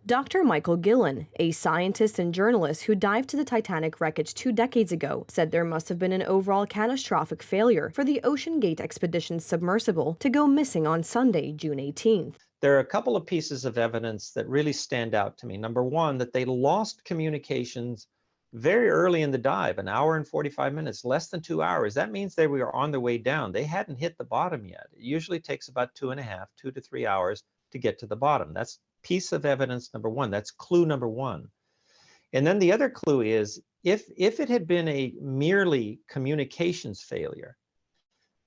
Dr. Michael Gillen, a scientist and journalist who dived to the Titanic wreckage 2 decades ago, said there must have been an overall catastrophic failure for the Ocean Gate Expedition's submersible to go missing on Sunday, June 18th. There are a couple of pieces of evidence that really stand out to me. Number one, that they lost communications very early in the dive, an hour and 45 minutes, less than 2 hours. That means they were on their way down. They hadn't hit the bottom yet. It usually takes about 2 to 3 hours to get to the bottom. That's piece of evidence number one. That's clue number one. And then the other clue is if it had been a merely communications failure,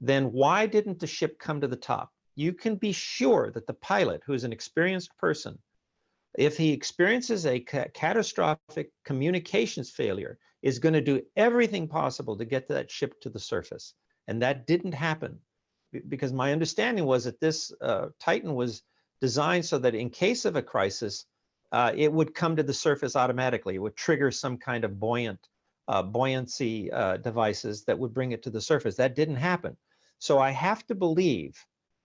then why didn't the ship come to the top? You can be sure that the pilot, who is an experienced person, if he experiences a catastrophic communications failure, is going to do everything possible to get that ship to the surface. And that didn't happen, because my understanding was that this Titan was designed so that in case of a crisis, it would come to the surface automatically. It would trigger some kind of buoyancy devices that would bring it to the surface. That didn't happen. So I have to believe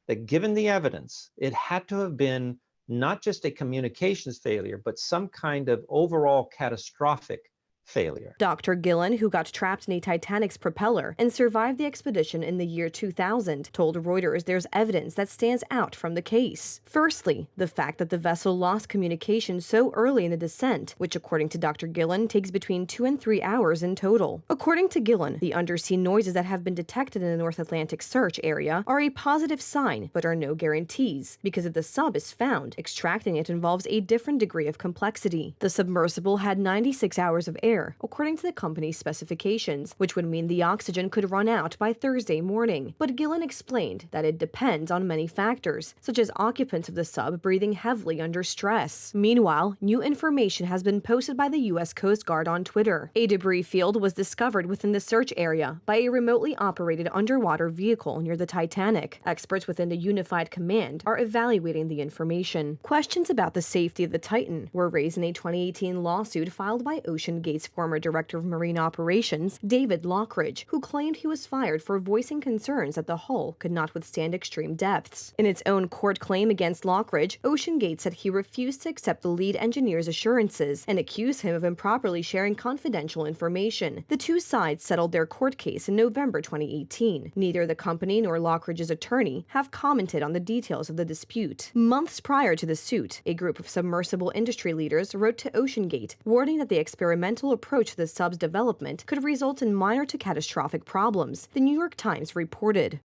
that given the evidence, it had to have been not just a communications failure, but some kind of overall catastrophic failure. Dr. Gillen, who got trapped in a Titanic's propeller and survived the expedition in the year 2000, told Reuters there's evidence that stands out from the case. Firstly, the fact that the vessel lost communication so early in the descent, which according to Dr. Gillen takes between 2 and 3 hours in total. According to Gillen, the undersea noises that have been detected in the North Atlantic search area are a positive sign, but are no guarantees, because if the sub is found, extracting it involves a different degree of complexity. The submersible had 96 hours of air, according to the company's specifications, which would mean the oxygen could run out by Thursday morning. But Gillen explained that it depends on many factors, such as occupants of the sub breathing heavily under stress. Meanwhile, new information has been posted by the U.S. Coast Guard on Twitter. A debris field was discovered within the search area by a remotely operated underwater vehicle near the Titanic. Experts within the Unified Command are evaluating the information. Questions about the safety of the Titan were raised in a 2018 lawsuit filed by Ocean Gate's former director of marine operations, David Lockridge, who claimed he was fired for voicing concerns that the hull could not withstand extreme depths. In its own court claim against Lockridge, Ocean Gate said he refused to accept the lead engineer's assurances and accused him of improperly sharing confidential information. The two sides settled their court case in November 2018. Neither the company nor Lockridge's attorney have commented on the details of the dispute. Months prior to the suit, a group of submersible industry leaders wrote to Ocean Gate, warning that the experimental approach to the sub's development could result in minor to catastrophic problems, the New York Times reported.